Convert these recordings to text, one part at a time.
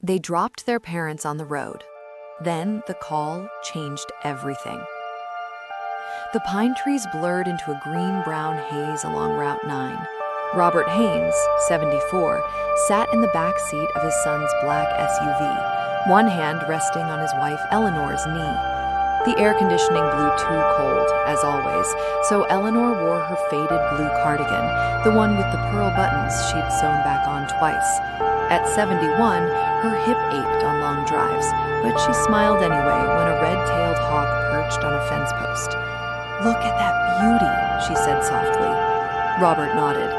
They dropped their parents on the road. Then the call changed everything. The pine trees blurred into a green-brown haze along Route 9. Robert Haynes, 74, sat in the back seat of his son's black SUV, one hand resting on his wife Eleanor's knee. The air conditioning blew too cold, as always, so Eleanor wore her faded blue cardigan, the one with the pearl buttons she'd sewn back on twice. At 71, her hip ached on long drives, but she smiled anyway when a red-tailed hawk perched on a fence post. "Look at that beauty," she said softly. Robert nodded.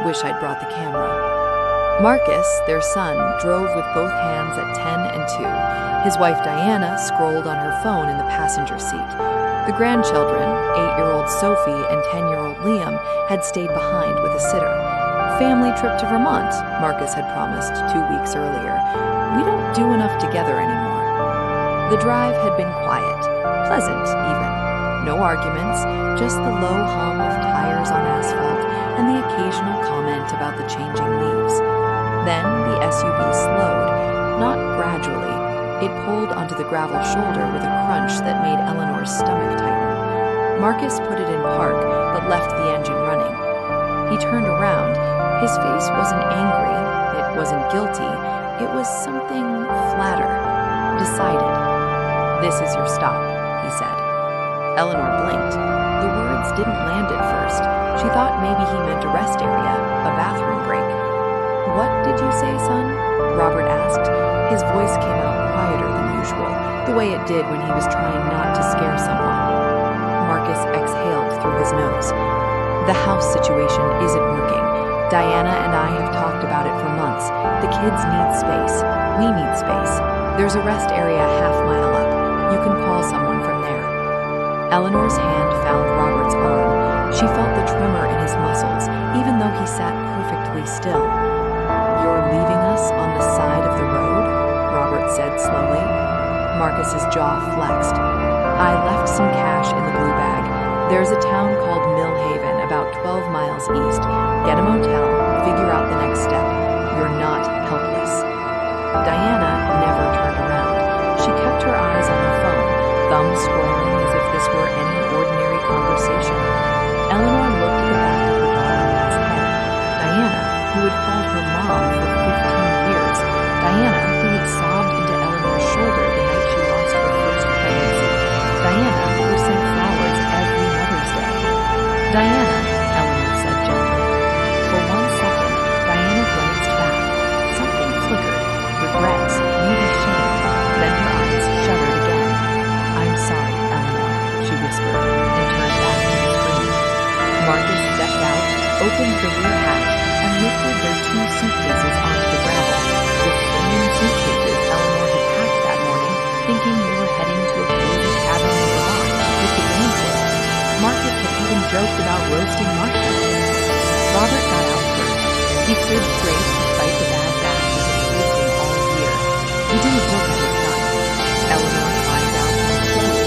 "Wish I'd brought the camera." Marcus, their son, drove with both hands at 10 and 2. His wife Diana scrolled on her phone in the passenger seat. The grandchildren, 8-year-old Sophie and 10-year-old Liam, had stayed behind with a sitter. Family trip to Vermont, Marcus had promised 2 weeks earlier. We don't do enough together anymore. The drive had been quiet, pleasant even. No arguments, just the low hum of tires on asphalt and the occasional comment about the changing leaves. Then the SUV slowed, not gradually. It pulled onto the gravel shoulder with a crunch that made Eleanor's stomach tighten. Marcus put it in park, but left the engine running. He turned around. His face wasn't angry, it wasn't guilty, it was something flatter, decided. "This is your stop," he said. Eleanor blinked. The words didn't land at first. She thought maybe he meant a rest area, a bathroom break. "What did you say, son?" Robert asked. His voice came out quieter than usual, the way it did when he was trying not to scare someone. Marcus exhaled through his nose. "The house situation isn't working. Diana and I have talked about it for months. The kids need space. We need space. There's a rest area a half-mile up. You can call someone from there." Eleanor's hand found Robert's arm. She felt the tremor in his muscles, even though he sat perfectly still. "You're leaving us on the side of the road?" Robert said slowly. Marcus's jaw flexed. "I left some cash in the blue bag. There's a town called Millhaven, about 12 miles east. Get a motel, figure out the next step. You're not helpless." Diana never turned around. She kept her eyes on her phone, thumbs scrolling as if this were any ordinary conversation. Eleanor looked at the back of her daughter-in-law's head. Diana, who had called her mom for 15 years. Diana, who had sobbed into Eleanor's shoulder the night she lost her first pregnancy. Diana, who sent flowers every Mother's Day. "Diana," Eleanor said gently. For 1 second, Diana glanced back. Something flickered. Regret, maybe shame. Then her eyes shuddered again. "I'm sorry, Eleanor," she whispered, and turned back to the screen. Marcus stepped out, opened the rear hatch, and lifted their 2 suitcases onto the gravel. The same suitcases Eleanor had packed that morning, thinking they were heading to a cozy cabin in Vermont with the grandkids. Marcus had even joked about roasting marshmallows. Robert got out first. He stood straight despite the bad back that had plagued him all year. He didn't look at his son. Eleanor climbed out slowly.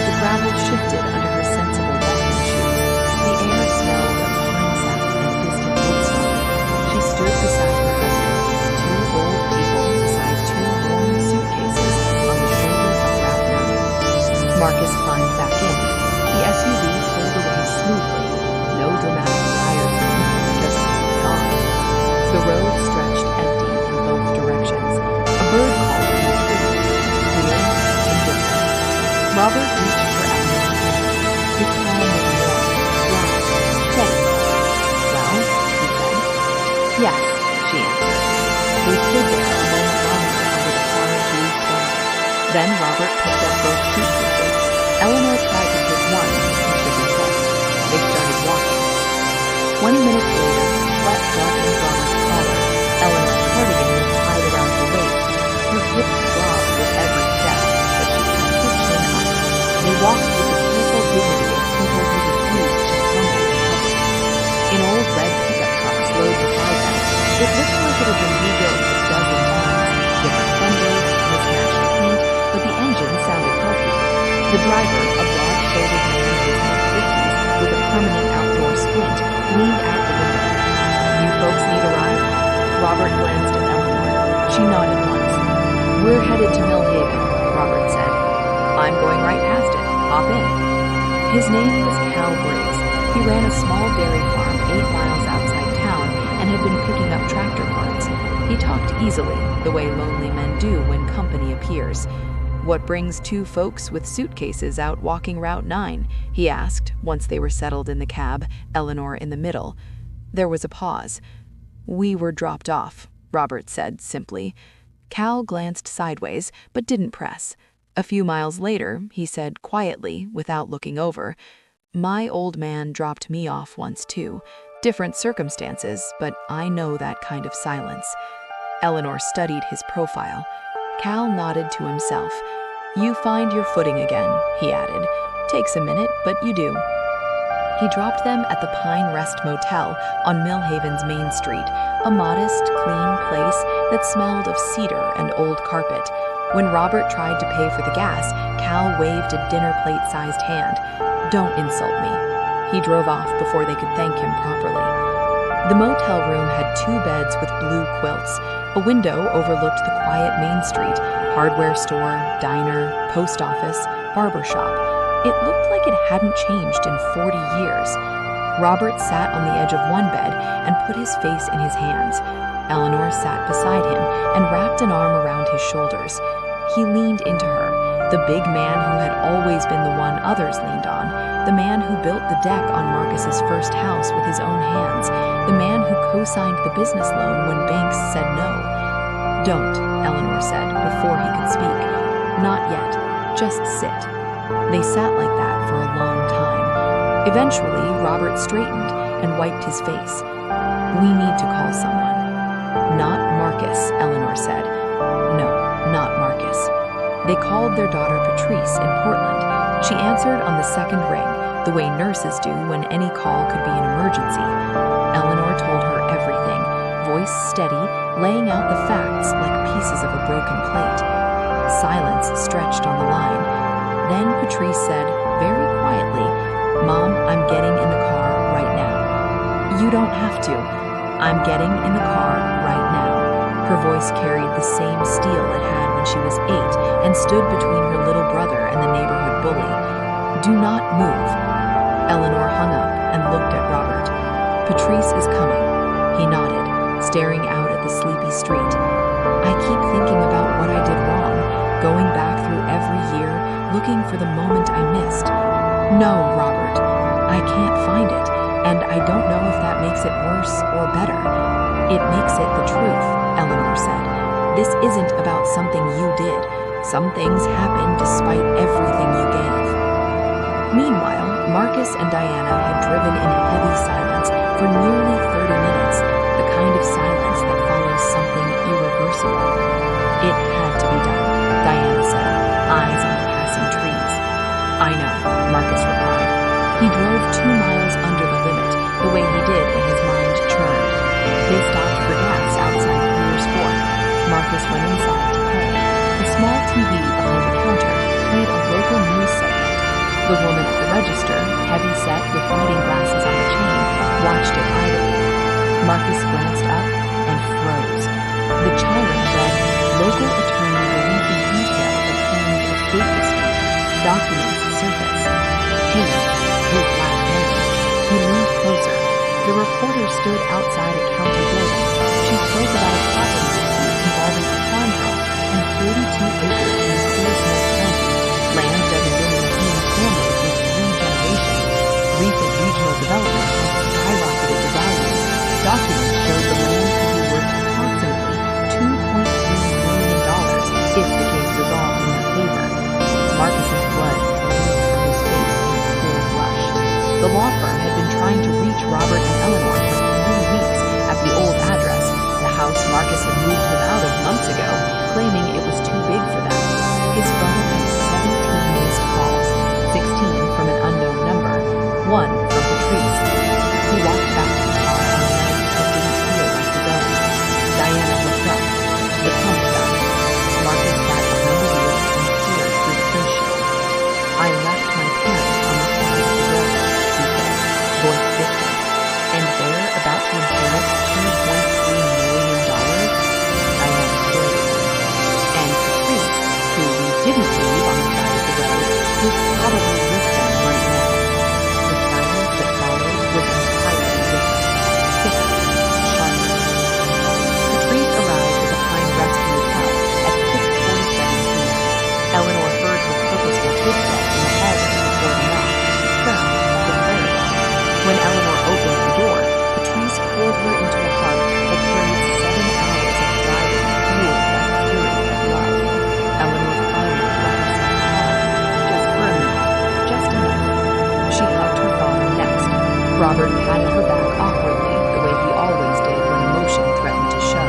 The gravel shifted under her sensible walking shoes. The air smelled of pine sap and distant woodsmoke. She stood beside her husband, 2 old people beside 2 worn suitcases on the shoulder of Route 9. Marcus climbed back in. The SUV pulled away smoothly. No dramatic tire scream, just gone. The road stretched empty in both directions. A bird called in the trees, clear, indifferent. Robert reached for Eleanor's hand. His palm was warm, dry, steady. "Well?" he said. "Yes," she answered. They stood there a moment longer under the far blue sky. Then Robert picked up both suitcases. Eleanor tried to take one and shook his head. They started walking. 20 minutes later, sweat darkened Robert's collar. Eleanor's cardigan was tied around her waist. Her hips throbbed with every step, but she kept her chin up. They walked with the careful dignity of people who refused to stumble in public. An old red pickup truck slowed beside them. It looked like it had been rebuilt a dozen times. Different fenders, mismatched paint, but the engine sounded healthy. The driver, a broad-shouldered man in his mid-50s with a permanent outdoor squint, leaned out the window. "You folks need a ride?" Robert glanced at Eleanor. She nodded once. "We're headed to Mill Haven," Robert said. "I'm going right past it. Hop in." His name was Cal Briggs. He ran a small dairy farm 8 miles outside town and had been picking up tractor parts. He talked easily, the way lonely men do when company appears. "What brings 2 folks with suitcases out walking Route 9? He asked, once they were settled in the cab, Eleanor in the middle. There was a pause. "We were dropped off," Robert said simply. Cal glanced sideways, but didn't press. A few miles later, he said quietly, without looking over, "My old man dropped me off once too. Different circumstances, but I know that kind of silence." Eleanor studied his profile. Cal nodded to himself. "You find your footing again," he added. "Takes a minute, but you do." He dropped them at the Pine Rest Motel on Mill Haven's Main Street, a modest, clean place that smelled of cedar and old carpet. When Robert tried to pay for the gas, Cal waved a dinner plate-sized hand. "Don't insult me." He drove off before they could thank him properly. The motel room had 2 beds with blue quilts. A window overlooked the quiet Main Street, hardware store, diner, post office, barber shop. It looked like it hadn't changed in 40 years. Robert sat on the edge of one bed and put his face in his hands. Eleanor sat beside him and wrapped an arm around his shoulders. He leaned into her, the big man who had always been the one others leaned on, the man who built the deck on Marcus's first house with his own hands, the man who co-signed the business loan when banks said no. "Don't," Eleanor said before he could speak. "Not yet. Just sit." They sat like that for a long time. Eventually, Robert straightened and wiped his face. "We need to call someone." "Not Marcus," Eleanor said. "No, not Marcus." They called their daughter Patrice in Portland. She answered on the second ring, the way nurses do when any call could be an emergency. Eleanor told her everything, voice steady, laying out the facts like pieces of a broken plate. Silence stretched on the line. Then Patrice said, very quietly, "Mom, I'm getting in the car right now." "You don't have to." "I'm getting in the car right now." Her voice carried the same steel it had when she was 8 and stood between her little brother and the neighborhood bully. "Do not move." Eleanor hung up and looked at Robert. "Patrice is coming." He nodded, staring out at the sleepy street. "I keep thinking about what I did wrong, going back through every year, looking for the moment I missed." "No, Robert, I can't find it, and I don't know if that makes it worse or better." "It makes it the truth," Eleanor said. "This isn't about something you did. Some things happen despite everything you gave." Meanwhile, Marcus and Diana had driven in heavy silence for nearly 30 minutes, the kind of silence that follows something irreversible. "It had to be done," Diana said, eyes on the passing trees. "I know," Marcus replied. He drove 2 miles under the limit, the way he did when his mind churned. They stopped for gas outside Clear's Fork. Marcus went inside to pay. The small TV behind the counter played a local news segment. The woman at the register, heavy-set with reading glasses on the chain, watched it idly. Marcus glanced up and froze. The chime read, "Local attorney releases details of claims of fake dispute. Documents surface." "Hey," his last name. He leaned closer. The reporter stood outside a county building. She spoke about a property dispute involving a farmhouse and 42 acres in Clear County, land that had been in the same family for 3 generations. Recent regional development had skyrocketed the value. Documents showed the land could be worth approximately $2.3 million if the case resolved in their favor. Marcus's blood flowed from his face in a cold rush. The law firm had been trying to reach Robert and Eleanor for 3 weeks at the old address, the house Marcus had moved them out of months ago, claiming it was too big for them. His phone had 17 missed calls, 16 from an unknown number, 1 from Patrice. He walked back to the car on the night that didn't feel like his own. Diana looked up. The pump stopped. Marcus sat behind the wheel and peered through the windshield. "I left my parents on the side of the road," he said, voice distant. "And they're about to inherit $2.3 million? Robert patted her back awkwardly, the way he always did when emotion threatened to show.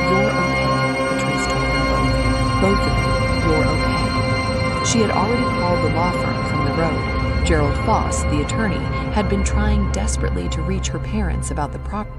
"You're okay," Patrice told them both. "Both of you, you're okay." She had already called the law firm from the road. Gerald Foss, the attorney, had been trying desperately to reach her parents about the property.